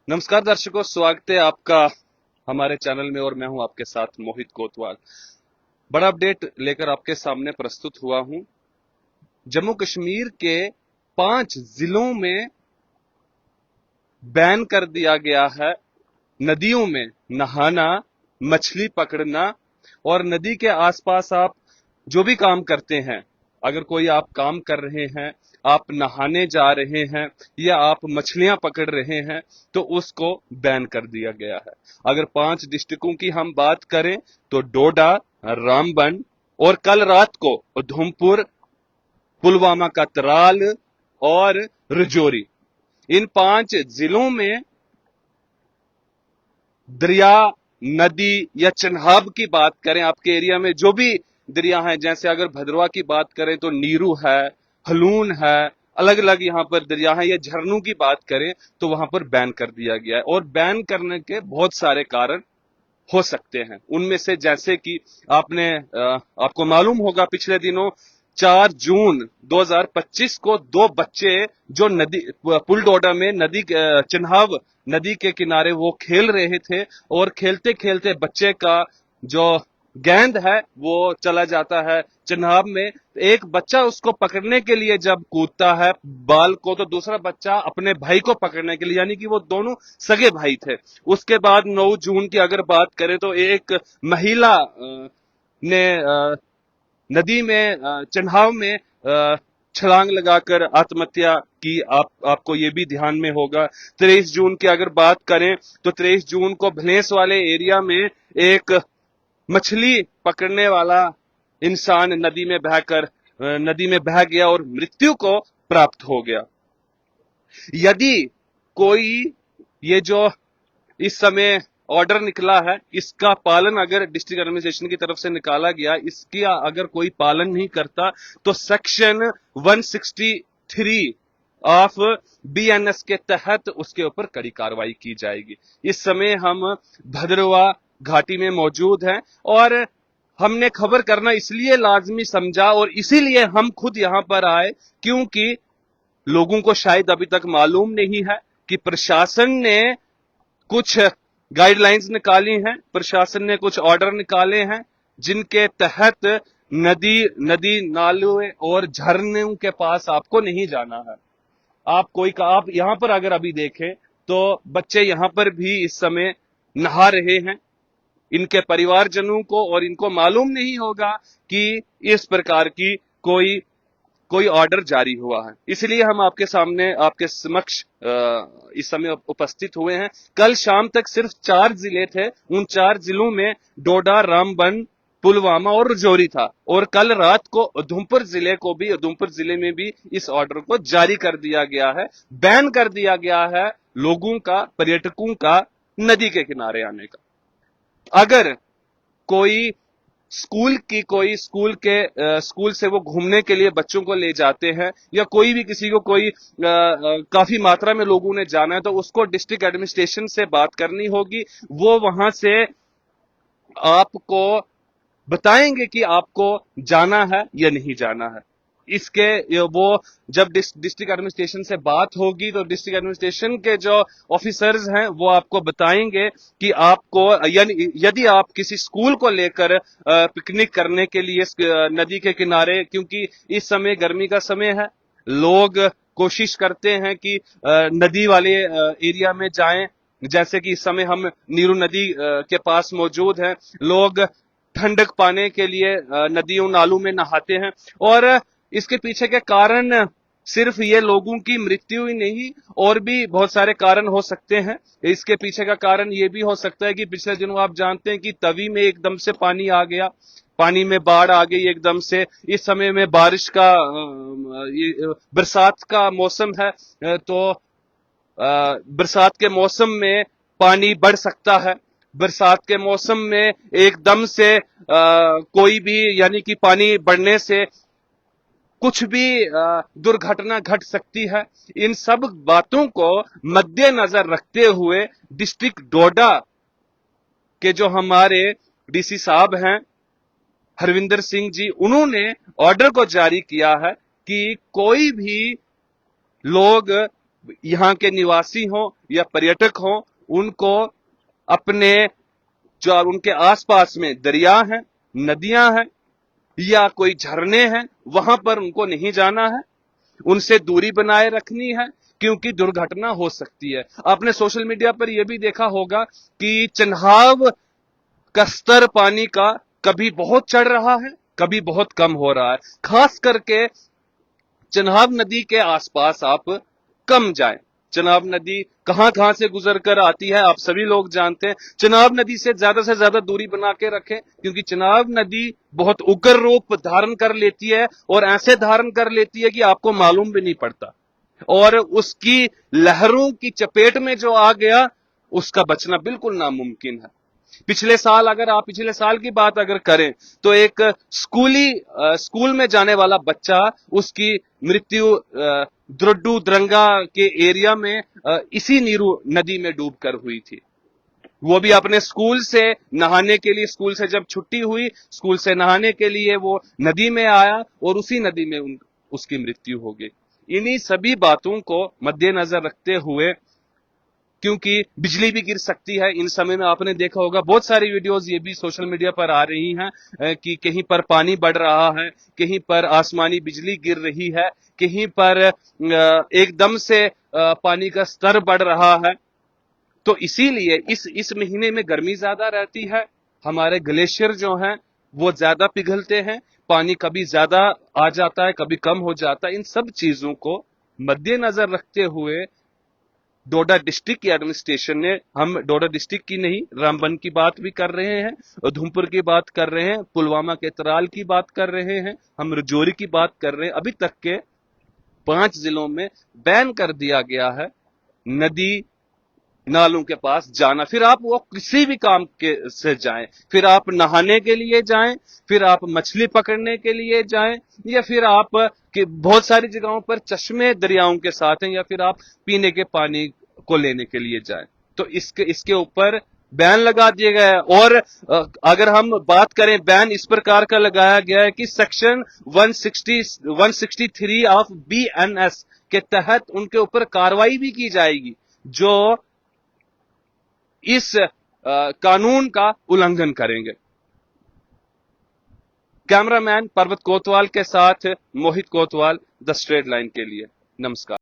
नमस्कार दर्शकों, स्वागत है आपका हमारे चैनल में और मैं हूं आपके साथ मोहित कोतवाल। बड़ा अपडेट लेकर आपके सामने प्रस्तुत हुआ हूं। जम्मू कश्मीर के 5 जिलों में बैन कर दिया गया है नदियों में नहाना, मछली पकड़ना और नदी के आसपास आप जो भी काम करते हैं, अगर कोई आप काम कर रहे हैं, आप नहाने जा रहे हैं या आप मछलियां पकड़ रहे हैं तो उसको बैन कर दिया गया है। अगर 5 डिस्ट्रिक्टों की हम बात करें तो डोडा, रामबन और कल रात को उधमपुर, पुलवामा का त्राल और राजौरी, इन 5 जिलों में दरिया, नदी या चनाब की बात करें, आपके एरिया में जो भी दरिया हैं, जैसे अगर भद्रवा की बात करें तो नीरू है, हलून है, अलग अलग यहाँ पर दरिया हैं, या झरनों की बात करें तो वहां पर बैन कर दिया गया है। और बैन करने के बहुत सारे कारण हो सकते हैं। उनमें से जैसे कि आपको मालूम होगा, पिछले दिनों 4 जून 2025 को 2 बच्चे जो नदी पुल डोडा में चिन्हाव नदी के किनारे वो खेल रहे थे और खेलते खेलते बच्चे का जो गेंद है वो चला जाता है चिन्हाव में। एक बच्चा उसको पकड़ने के लिए जब कूदता है बाल को, तो दूसरा बच्चा अपने भाई को पकड़ने के लिए, यानी कि वो दोनों सगे भाई थे। उसके बाद 9 जून की अगर बात करें तो एक महिला ने नदी में चिन्हाव में छलांग लगाकर आत्महत्या की। आपको ये भी ध्यान में होगा। 23 जून की अगर बात करें तो 23 जून को भलेस वाले एरिया में एक मछली पकड़ने वाला इंसान नदी में बह गया और मृत्यु को प्राप्त हो गया। यदि कोई ये जो इस समय ऑर्डर निकला है, इसका पालन अगर डिस्ट्रिक्ट एडमिनिस्ट्रेशन की तरफ से निकाला गया, इसकी अगर कोई पालन नहीं करता तो सेक्शन 163 ऑफ बीएनएस के तहत उसके ऊपर कड़ी कार्रवाई की जाएगी। इस समय हम भद्रवा घाटी में मौजूद हैं और हमने खबर करना इसलिए लाजमी समझा और इसीलिए हम खुद यहां पर आए क्योंकि लोगों को शायद अभी तक मालूम नहीं है कि प्रशासन ने कुछ गाइडलाइंस निकाली हैं, प्रशासन ने कुछ ऑर्डर निकाले हैं जिनके तहत नदी नालों और झरनों के पास आपको नहीं जाना है। आप यहां पर अगर अभी देखें तो बच्चे यहां पर भी इस समय नहा रहे हैं। इनके परिवारजनों को और इनको मालूम नहीं होगा कि इस प्रकार की कोई ऑर्डर जारी हुआ है। इसलिए हम आपके सामने, आपके समक्ष इस समय उपस्थित हुए हैं। कल शाम तक सिर्फ 4 जिले थे। उन 4 जिलों में डोडा, रामबन, पुलवामा और राजौरी था। और कल रात को उधमपुर जिले में भी इस ऑर्डर को जारी कर दिया गया है। बैन कर दिया गया है लोगों का, पर्यटकों का नदी के किनारे आने का। अगर कोई स्कूल से वो घूमने के लिए बच्चों को ले जाते हैं या कोई भी किसी को काफी मात्रा में लोगों ने जाना है तो उसको डिस्ट्रिक्ट एडमिनिस्ट्रेशन से बात करनी होगी। वो वहां से आपको बताएंगे कि आपको जाना है या नहीं जाना है। वो जब डिस्ट्रिक्ट एडमिनिस्ट्रेशन से बात होगी तो डिस्ट्रिक्ट एडमिनिस्ट्रेशन के जो ऑफिसर्स हैं वो आपको बताएंगे कि आपको, यानी यदि आप किसी स्कूल को लेकर पिकनिक करने के लिए नदी के किनारे, क्योंकि इस समय गर्मी का समय है, लोग कोशिश करते हैं कि नदी वाले एरिया में जाएं। जैसे कि इस समय हम नीरू नदी के पास मौजूद हैं। लोग ठंडक पाने के लिए नदियों नालों में नहाते हैं और इसके पीछे के कारण सिर्फ ये लोगों की मृत्यु ही नहीं, और भी बहुत सारे कारण हो सकते हैं। इसके पीछे का कारण ये भी हो सकता है कि पिछले दिनों आप जानते हैं कि तवी में एकदम से पानी आ गया, पानी में बाढ़ आ गई एकदम से। इस समय में बरसात का मौसम है, तो बरसात के मौसम में पानी बढ़ सकता है। बरसात के मौसम में एकदम से कोई भी, यानी कि पानी बढ़ने से कुछ भी दुर्घटना घट सकती है। इन सब बातों को मद्देनजर रखते हुए डिस्ट्रिक्ट डोडा के जो हमारे डीसी साहब हैं हरविंदर सिंह जी, उन्होंने ऑर्डर को जारी किया है कि कोई भी लोग यहाँ के निवासी हों या पर्यटक हों, उनको अपने जो उनके आसपास में दरिया हैं, नदियां हैं या कोई झरने हैं, वहां पर उनको नहीं जाना है, उनसे दूरी बनाए रखनी है, क्योंकि दुर्घटना हो सकती है। आपने सोशल मीडिया पर यह भी देखा होगा कि चिन्हाव का स्तर पानी का कभी बहुत चढ़ रहा है, कभी बहुत कम हो रहा है। खास करके चिनाब नदी के आसपास आप कम जाएं। चिनाब नदी कहां कहां से गुजर कर आती है आप सभी लोग जानते हैं। चिनाब नदी से ज्यादा दूरी बना के रखें, क्योंकि चिनाब नदी बहुत उग्र रूप धारण कर लेती है और ऐसे धारण कर लेती है कि आपको मालूम भी नहीं पड़ता, और उसकी लहरों की चपेट में जो आ गया उसका बचना बिल्कुल नामुमकिन है। पिछले साल अगर आप पिछले साल की बात अगर करें तो एक स्कूल में जाने वाला बच्चा, उसकी मृत्यु द्रुड्डू द्रंगा के एरिया में इसी नीरू नदी में डूबकर हुई थी। वो भी अपने स्कूल से नहाने के लिए, स्कूल से जब छुट्टी हुई, स्कूल से नहाने के लिए वो नदी में आया और उसी नदी में उसकी मृत्यु हो गई। इन्हीं सभी बातों को मद्देनजर रखते हुए, क्योंकि बिजली भी गिर सकती है, इन समय में आपने देखा होगा बहुत सारी वीडियोस ये भी सोशल मीडिया पर आ रही हैं कि कहीं पर पानी बढ़ रहा है, कहीं पर आसमानी बिजली गिर रही है, कहीं पर एकदम से पानी का स्तर बढ़ रहा है। तो इसीलिए इस महीने में गर्मी ज्यादा रहती है, हमारे ग्लेशियर जो हैं वो ज्यादा पिघलते हैं, पानी कभी ज्यादा आ जाता है, कभी कम हो जाता है। इन सब चीजों को मद्देनजर रखते हुए डोडा डिस्ट्रिक्ट की एडमिनिस्ट्रेशन ने, हम डोडा डिस्ट्रिक्ट की नहीं, रामबन की बात भी कर रहे हैं, उधमपुर की बात कर रहे हैं, पुलवामा के तराल की बात कर रहे हैं, हम रजौरी की बात कर रहे हैं। अभी तक के 5 जिलों में बैन कर दिया गया है नदी नालों के पास जाना। फिर आप वो किसी भी काम के से जाएं, फिर आप नहाने के लिए जाएं, फिर आप मछली पकड़ने के लिए जाएं, या फिर आप कि बहुत सारी जगहों पर चश्मे दरियाओं के साथ हैं, या फिर आप पीने के पानी को लेने के लिए जाएं। तो इसके ऊपर बैन लगा दिया गया है। और अगर हम बात करें, बैन इस प्रकार का लगाया गया है कि सेक्शन 163 ऑफ BNS के तहत उनके ऊपर कार्रवाई भी की जाएगी जो इस कानून का उल्लंघन करेंगे। कैमरामैन पर्वत कोतवाल के साथ मोहित कोतवाल, द स्ट्रेट लाइन के लिए। नमस्कार।